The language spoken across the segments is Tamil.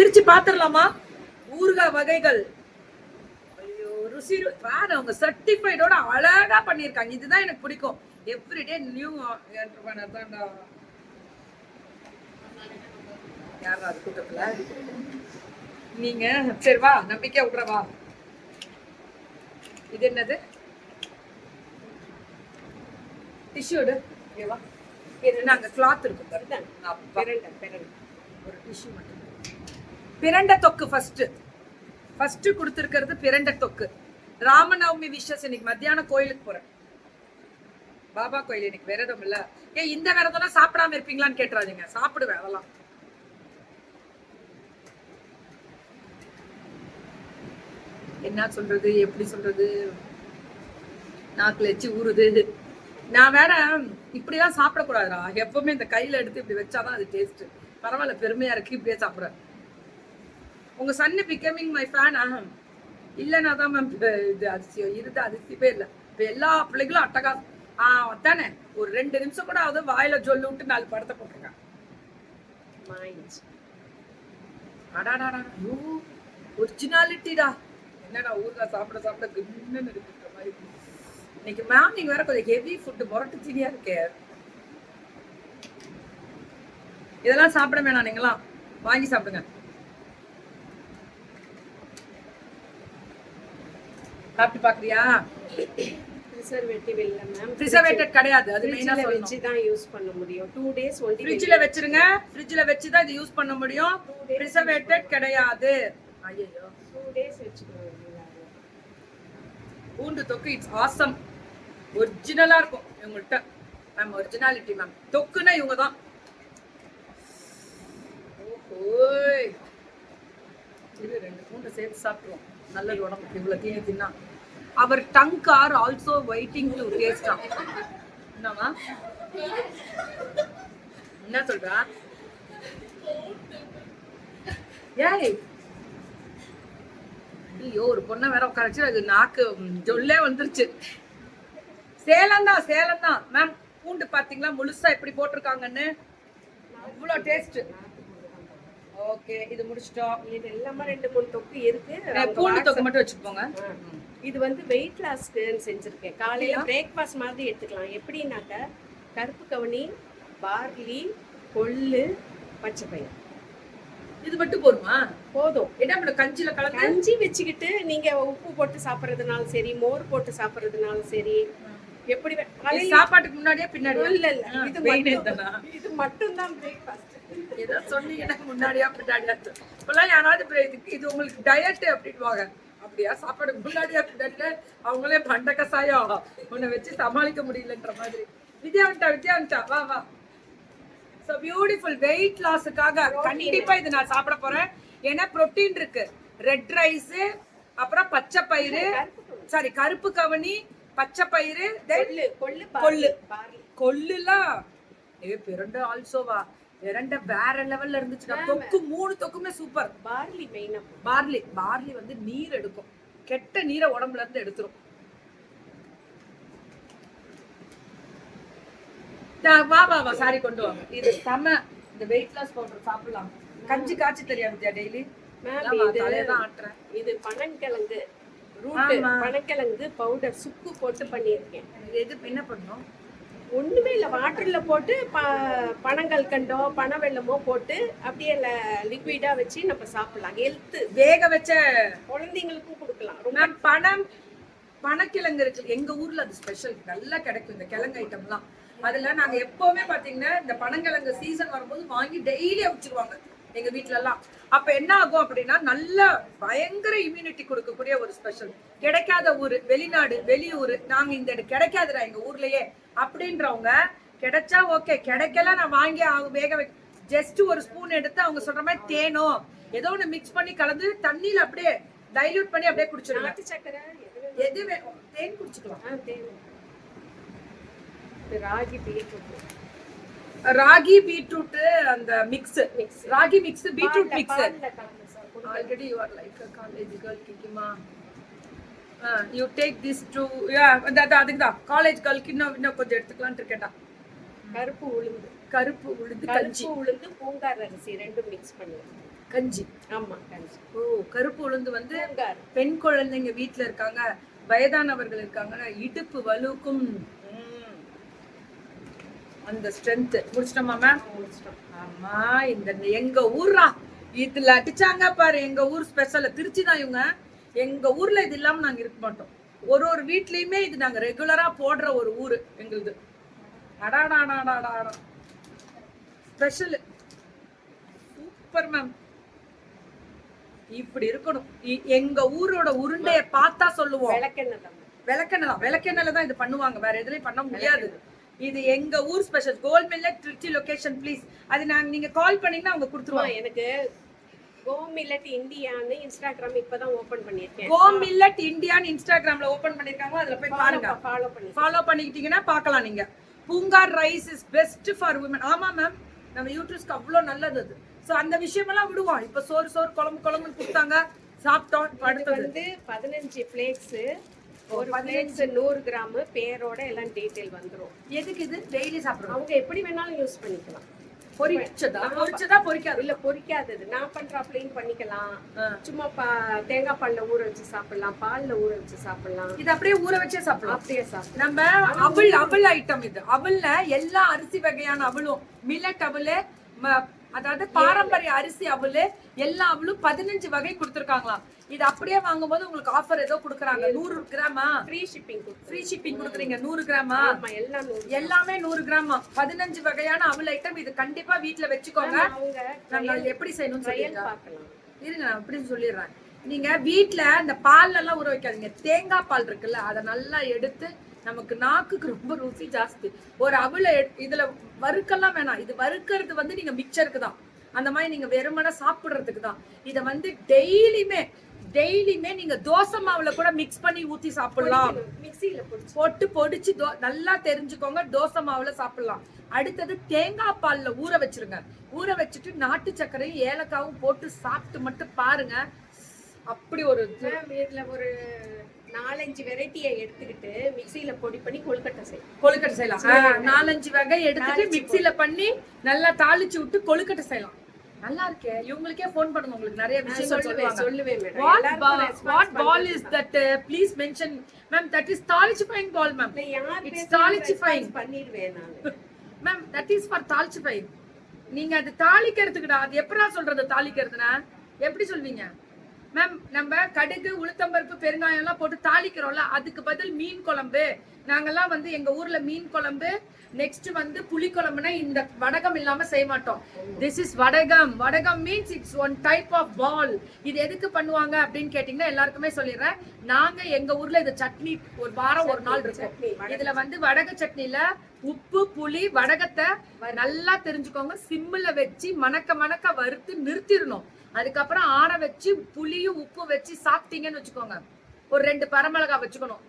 பிரிச்சு பாத்துடலாமா? ஊறுகாய் வகைகள். ஐயோ ருசி வேற, அவங்க சர்டிஃபைடோட அழகா பண்ணிருக்காங்க. இதுதான் எனக்கு பிடிக்கும். எவ்ரிடே நியூ என்டர்பிரனர் தான்டா. யாரா அது கூட்டத்துல நீங்க? சரி வா, நம்பிக்கை விடுறவா. இது என்னது? டிஷ்யூடு ஓகேவா? என்ன அங்க கிளாத் இருக்கும் பாருங்க. ஒரு டிஷ்யூ மட்டும். பிரண்டை தொக்கு ஃபர்ஸ்ட் கொடுத்துருக்கிறது பிரண்டை தொக்கு. ராமநவமி விஷஸ். இன்னைக்கு மத்தியானம் கோயிலுக்கு போறேன், பாபா கோயில். இன்னைக்கு விரதம் இல்ல. ஏன் இந்த விரதம்லாம் சாப்பிடாம இருப்பீங்களான்னு கேட்டுறாதீங்க, சாப்பிடுவேன் அதெல்லாம். என்ன சொல்றது, எப்படி சொல்றது, நாக்குல எச்சி ஊறுது. நான் வேற இப்படிதான் சாப்பிடக்கூடாதுடா. எப்பவுமே இந்த கையில எடுத்து இப்படி வச்சாதான் அது டேஸ்ட். பரவாயில்ல, பெருமையா இருக்கு, இப்படியே சாப்பிடுறேன். உங்க சன்னு பிகமிங் மை ஃபேன். இல்லைன்னா தான் மேம் இது அதிசயம். இருந்த அதிசயமே இல்லை. இப்ப எல்லா பிள்ளைகளும் அட்டகாசம் தானே. ஒரு 2 நிமிஷம் கூட ஆகுது வாயில ஜொல்லு விட்டு 4 படத்தை போட்டிருக்காங்க. ஒரிஜினாலிட்டிடா. என்னடா ஊர்ல சாப்பிட கின்னு இருக்கிற மாதிரி. இன்னைக்கு மேம் நீங்க வேற கொஞ்சம் ஹெவி ஃபுட் முரட்டு சீனியா இருக்கே. இதெல்லாம் சாப்பிட வேணாம், நீங்களாம் வாங்கி சாப்பிடுங்க. சாப்பிட்டு பாக்குறியா? ப்ரிசர்வேட்டிவ் இல்ல மேம். ப்ரிசர்வேட்டட் கிடையாது. அது மெயினா வெச்சு தான் யூஸ் பண்ண முடியும். 2 days only. ஃப்ரிட்ஜ்ல வெச்சிருங்க. ஃப்ரிட்ஜ்ல வெச்சு தான் இது யூஸ் பண்ண முடியும். ப்ரிசர்வேட்டட் கிடையாது. ஐயோ 2 days வெச்சுக்கணும். பூண்டு தொக்கு இட்ஸ் ஆசம். ஒரிஜினலா இருக்கும் இவங்கள்ட்ட. Ma'am originality ma'am. தொக்குனா இவங்க தான். ஓய் இது 2 பூண்டு சேர்த்து சாப்பிடுவோம். நல்லது உடம்புக்கு. இவ்வளவு தீனி தின்னா. அவர் tongue are also waiting to taste. என்னமா என்ன சொல்றா? ஏய் ஐயோ, ஒரு பொண்ணை வேற உட்காரச்சு, அது நாக்கு ஜொல்லே வந்துருச்சு. சேலம் தான் மேம். பூண்டு பாத்தீங்களா முழுசா எப்படி போட்டிருக்காங்கன்னு? அவ்வளோ டேஸ்ட். ஓகே, இது முடிச்சிட்டோம். இது எல்லாமே 2-3 தொக்கு இருக்கு. பூண்டு தொக்கு மட்டும் வச்சுக்கோங்க. இது வந்து வெயிட் லாஸ்க்கு செஞ்சிருக்கேன். காலையில பிரேக்ஃபாஸ்ட் மாதிரி எடுத்துக்கலாம். எப்படின்னாக்க கருப்பு கவனி, பார்லி, கொள்ளு, பச்சை பயிர். இது மட்டும் போதுமா? போதும். என்ன பண்ண கஞ்சில கலந்து கஞ்சி வச்சுக்கிட்டு நீங்க உப்பு போட்டு சாப்பிட்றதுனாலும் சரி, மோர் போட்டு சாப்பிட்றதுனாலும் சரி, எப்படி சாப்பாட்டுக்கு முன்னாடியே பின்னாடி? இல்ல இது மட்டும் தான் பிரேக்ஃபாஸ்ட். ஏதோ சொன்னீங்கன்னா முன்னாடியா பின்னாடியா? இப்பெல்லாம் யாராவது இது உங்களுக்கு டயட் அப்படின்வாங்க. அப்படியா? சாப்பாடுக்கு முன்னாடியா பின்னாடி? அவங்களே பண்ட கசாயம் உன்னை வச்சு சமாளிக்க முடியலன்ற மாதிரி. வித்யா வா. So beautiful. வெயிட் லாஸுக்காக கண்டிப்பா இது நான் சாப்பிட போறேன். ஏன்னா புரோட்டீன் இருக்கு. ரெட் ரைஸ், அப்புறம் பச்சை பயிறு, சாரி கருப்பு கவனி, பச்சை பயிறு, கொள்ளுலாம். பிரண்டை ஆல்சோவா? பிரண்டை வேற லெவல்ல இருந்துச்சுன்னா. தொக்கு 3 தொக்குமே சூப்பர். பார்லி மெயினா. பார்லி வந்து நீர் எடுக்கும். கெட்ட நீரை உடம்புல இருந்து எடுத்துரும். வா சாரி கொண்டு வாங்க. இது செம. இந்த வெயிட் லாஸ் பவுடர் சாப்பிடலாம். கஞ்சி காய்ச்சி தெரியாது வித்யா டெய்லி? தலையதான் ஆட்டுறேன். இது பனங்கிழங்கு ரூட், பனங்கிழங்கு பவுடர் சுக்கு போட்டு பண்ணியிருக்கேன். எது என்ன பண்ணணும்? ஒண்ணுமே இல்லை, வாட்டர்ல போட்டு பனங்கல்கண்டோ பனவெல்லமோ போட்டு அப்படியே லிக்விடா வச்சு நம்ம சாப்பிடலாம். ஹெல்த். வேக வச்ச குழந்தைங்களுக்கும் கொடுக்கலாம். பனக்கிழங்கு இருக்கு எங்க ஊர்ல, அது ஸ்பெஷல். நல்லா கிடைக்கும் இந்த கிழங்கு ஐட்டம்லாம். அதுல நாங்க எப்பவுமே பாத்தீங்கன்னா இந்த பனங்கிழங்கு சீசன் வரும்போது வாங்கி டெய்லி வச்சிருவாங்க எங்க வீட்டுல எல்லாம். அப்ப என்ன ஆகும் அப்படின்னா, நல்ல பயங்கர இம்யூனிட்டி கொடுக்கக்கூடிய ஒரு ஸ்பெஷல். கிடைக்காத ஊரு, வெளிநாடு, வெளியூர், நாங்க இந்த கிடைக்காதுடா எங்க ஊர்லயே அப்படின்றவங்க கிடைச்சா ஓகே, கிடைக்கல நான் வாங்கி வேக ஜஸ்ட் ஒரு ஸ்பூன் எடுத்து அவங்க சொல்ற மாதிரி தேனோ ஏதோ ஒண்ணு மிக்ஸ் பண்ணி கலந்து தண்ணியில அப்படியே டைல்யூட் பண்ணி அப்படியே குடிச்சிருங்க. எது தேன் குடிச்சுக்கலாம். ராகி பீட்ரூட் அந்த mix. Ragi mix, beetroot mix. Already you are like a college girl கிக்கிமா. you take this to அதுக்கு தான் காலேஜ் கேர்ளுக்கு இன்னும் கொஞ்சம் எடுத்துக்கலாம்னு இருக்கேன்டா. கருப்பு உளுந்து கஞ்சி, உளுந்து பூங்கார் அரிசி ரெண்டும் மிக்ஸ் பண்ணுவேன். கஞ்சி. ஆமா கஞ்சி. ஓ, கருப்பு உளுந்து வந்து பூங்கார். பெண் குழந்தைங்க வீட்ல இருக்காங்க, வயதானவர்கள் இருக்காங்க, இடுப்பு வலுக்கும் அந்த ஸ்ட்ரென்த். முடிச்சிட்டோமா மேம்? முடிச்சிட்டோம். ஆமா, இந்த எங்க ஊர்ரா இதுல அடிச்சாங்க பாரு, எங்க ஊர் ஸ்பெஷல். திருச்சி தான் இவங்க. எங்க ஊர்ல இது இல்லாம நாங்க இருக்க மாட்டோம். ஒரு ஒரு வீட்லயுமே இது நாங்க ரெகுலரா போடுற ஒரு ஊரு எங்களுது. அடாடாடாடாடா, ஸ்பெஷல், சூப்பர் மேம். இப்படி இருக்கணும். எங்க ஊரோட உருண்டைய பார்த்தா சொல்லுவோம் விளக்கெண்ணெய் தான். விளக்கெண்ணெய் தான். விளக்கெண்ணெய்ல தான் இது பண்ணுவாங்க, வேற எதுலயும் பண்ண முடியாது. இது எங்க ஊர் special. Gold millet Trichy location please. அது நீங்க கால் பண்ணீங்கன்னா அவங்க கொடுத்துருவாங்க. எனக்கு கோ மில்லட் இந்தியான்னு இன்ஸ்டாகிராம் இப்பதான் ஓபன் பண்ணிருக்கேன். கோ மில்லட் இந்தியான்னு இன்ஸ்டாகிராம்ல ஓபன் பண்ணிருக்காங்க, அதுல போய் பாருங்க. ஃபாலோ பண்ணிக்கிட்டீங்கன்னா பார்க்கலாம் நீங்க. Poongar rice is best for women. ஆமா மேம், நம்ம யூட்ரஸ்க்கு அவ்வளவு நல்லது அது. சோ அந்த விஷயமெல்லாம் விடுவோம். இப்ப சோறு குழம்புன்னு கொடுத்தாங்க, சாப்பிட்டோம். அடுத்தது வந்து 15 ஃபிளேக்ஸ், ஒரு ஃபிளேக்ஸ் 100 கிராம், பேரோட எல்லாம் டீடைல் வந்துரும். எதுக்கு இது? டெய்லி சாப்பிடுறோம். அவங்க எப்படி வேணாலும் யூஸ் பண்ணிக்கலாம். பொரிச்சதா பொரிக்காது? இல்ல பொரிக்காதது. நான் பண்றாப்லையும் பண்ணிக்கலாம். சும்மா தேங்காய் பால்ல ஊற வச்சு சாப்பிடலாம், பால்ல ஊற வச்சு சாப்பிடலாம். இது அப்படியே ஊற வச்சே சாப்பிடலாம். அப்படியே சாப்பிடலாம். நம்ம அவல் ஐட்டம் இது. அவல்ல எல்லா அரிசி வகையான அவலும், மில்லட் அவலு, அதாவது பாரம்பரிய அரிசி அவலு, எல்லா அவலும் 15 வகை கொடுத்துருக்காங்களாம். இது அப்படியே வாங்கும்போது உங்களுக்கு ஆஃபர் ஏதோ கொடுக்குறாங்க. 100 கிராமா ஃப்ரீ ஷிப்பிங் கொடுக்குறீங்க. 100 கிராமா எல்லாமே 100 கிராமா 15 வகையான அவல் ஐட்டம். இது கண்டிப்பா வீட்ல வச்சுக்கோங்க. நாங்க எப்படி செய்யணும்னு சொல்லிட்டு இருங்க, நான் அப்படின்னு சொல்லிடுறேன். நீங்க வீட்ல இந்த பால்ல எல்லாம் ஊற வைக்காதீங்க. தேங்காய் பால் இருக்குல்ல, அதை நல்லா எடுத்து, நமக்கு நாக்குக்கு ரொம்ப ருசி ஜாஸ்தி. ஒரு அவலை இதுல வறுக்கெல்லாம் வேணாம். இது வறுக்கிறது வந்து நீங்க மிக்சருக்கு தான், அந்த மாதிரி நீங்க வெறுமனே சாப்பிடுறதுக்கு தான். இதை வந்து டெய்லியுமே நீங்க தோசை மாவுல கூட மிக்ஸ் பண்ணி ஊத்தி சாப்பிடலாம். மிக்ஸில போட்டு பொடிச்சு நல்லா தெரிஞ்சுக்கோங்க, தோசை மாவுல சாப்பிடலாம். அடுத்தது தேங்காய் பால்ல ஊற வச்சிருங்க. ஊற வச்சுட்டு நாட்டு சர்க்கரையும் ஏலக்காவும் போட்டு சாப்பிட்டு மட்டும் பாருங்க. அப்படி ஒரு இதுல ஒரு 4-5 வெரைட்டியை எடுத்துக்கிட்டு மிக்ஸில பொடி பண்ணி கொழுக்கட்டை செய்யலாம். 4-5 வகை எடுத்துட்டு மிக்ஸில பண்ணி நல்லா தாளிச்சு விட்டு கொழுக்கட்டை செய்யலாம். நல்லா இருக்கே. இவங்களுக்கே ஃபோன் பண்ணுங்க, உங்களுக்கு நிறைய விஷயம் சொல்லுவேன். What ball is that? Please mention, ma'am. That is தாளிச்சுஃபைங் ball, ma'am. It's தாளிச்சுஃபைங் பண்ணிடுவேன் நான். Ma'am, that is for தாளிச்சுஃபைங். நீங்க அது தாளிக்கிறதுக்குடா. அது எப்படா சொல்றது தாளிக்கிறதுனா? எப்படி சொல்வீங்க மேம்? நம்ம கடுகு, உளுத்தம்பருப்பு, பெருங்காயம் எல்லாம் போட்டு தாளிக்கிறோம்ல, அதுக்கு பதில் மீன் குழம்பு. நாங்கெல்லாம் வந்து எங்க ஊர்ல மீன் குழம்பு, நெக்ஸ்ட் வந்து புளி குழம்புனா இந்த வடகம் இல்லாம செய்ய மாட்டோம். This is vadagam. Vadagam means it's one type of ball. இது எதுக்கு பண்ணுவாங்க அப்படின்னு கேட்டீங்கன்னா எல்லாருக்குமே சொல்லிடுறேன். நாங்க எங்க ஊர்ல இது சட்னி ஒரு வாரம் ஒரு நாள் இருக்கும். இதுல வந்து வடக சட்னில உப்பு, புளி, வடகத்தை நல்லா தெரிஞ்சுக்கோங்க, சிம்மில் வச்சு மணக்க வறுத்து நிறுத்திடணும். அதுக்கப்புறம் ஆற வச்சு புளியும் உப்பு வச்சு சாப்பிட்டீங்கன்னு வச்சுக்கோங்க. ஒரு 2 பரமிளகா வச்சுக்கணும்.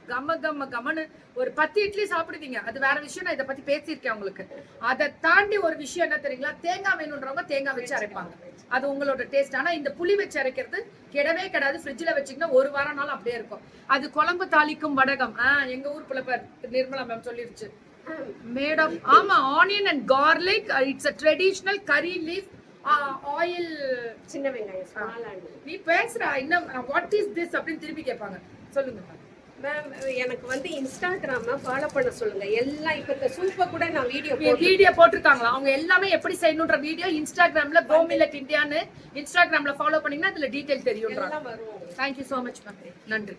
கம்மன்னு ஒரு 10 இட்லி சாப்பிடுவீங்க. அது வேற விஷயம், நான் இதை பத்தி பேசியிருக்கேன் உங்களுக்கு. அதை தாண்டி ஒரு விஷயம் என்ன தெரியுங்களா? தேங்காய் வேணுன்றவங்க தேங்காய் வச்சு அரைப்பாங்க, அது உங்களோட டேஸ்ட். ஆனா இந்த புளி வச்சு அரைக்கிறது கிடவே கிடையாது. ஃப்ரிட்ஜ்ல வச்சுக்கிட்டா ஒரு வாரம் நாள் அப்படியே இருக்கும். அது குழம்பு தாளிக்கும் வடகம். எங்க ஊர் புலப்பர் நிர்மலா மேம் சொல்லிருச்சு. Made of onion and garlic. It's a traditional curry leaf oil. சின்ன வெங்காயம். நீ பேசுறா இன்னும் வாட் இஸ் திஸ் அப்படின்னு திருப்பி கேட்பாங்க. சொல்லுங்க மேம். எனக்கு வந்து இன்ஸ்டாகிராம ஃபாலோ பண்ண சொல்லுங்க. எல்லாம் இப்ப இந்த சூப்பை கூட நான் வீடியோ போட்டிருக்காங்களா? அவங்க எல்லாமே எப்படி செய்யணும்ன்ற வீடியோ இன்ஸ்டாகிராம்ல கோ மில்லட் இந்தியான்னு இன்ஸ்டாகிராம்ல ஃபாலோ பண்ணீங்கன்னா அதுல டீடைல் தெரியும். Thank you so much ma'am. நன்றி.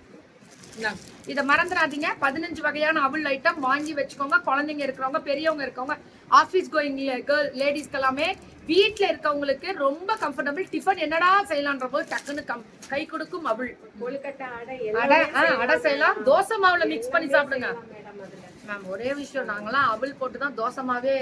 இதை மறந்துடாதீங்க. 15 வகையான அவல் ஐட்டம் வாங்கி வச்சுக்கோங்க. குழந்தைங்க இருக்கிறவங்க, பெரியவங்க இருக்கவங்க, ஆஃபீஸ் கோயிங் லேடிஸ்க்கு எல்லாமே, வீட்டில் இருக்கவங்களுக்கு ரொம்ப கம்ஃபர்டபுள். டிஃபன் என்னடா செய்யலான்ற போது டக்குன்னு கை கொடுக்கும் அவல். அடை செய்யலாம். தோசை மாவுல மிக்ஸ் பண்ணி சாப்பிடுங்க மேம். ஒரே விஷயம், நாங்கெல்லாம் அவல் போட்டு தான் தோசை மாவே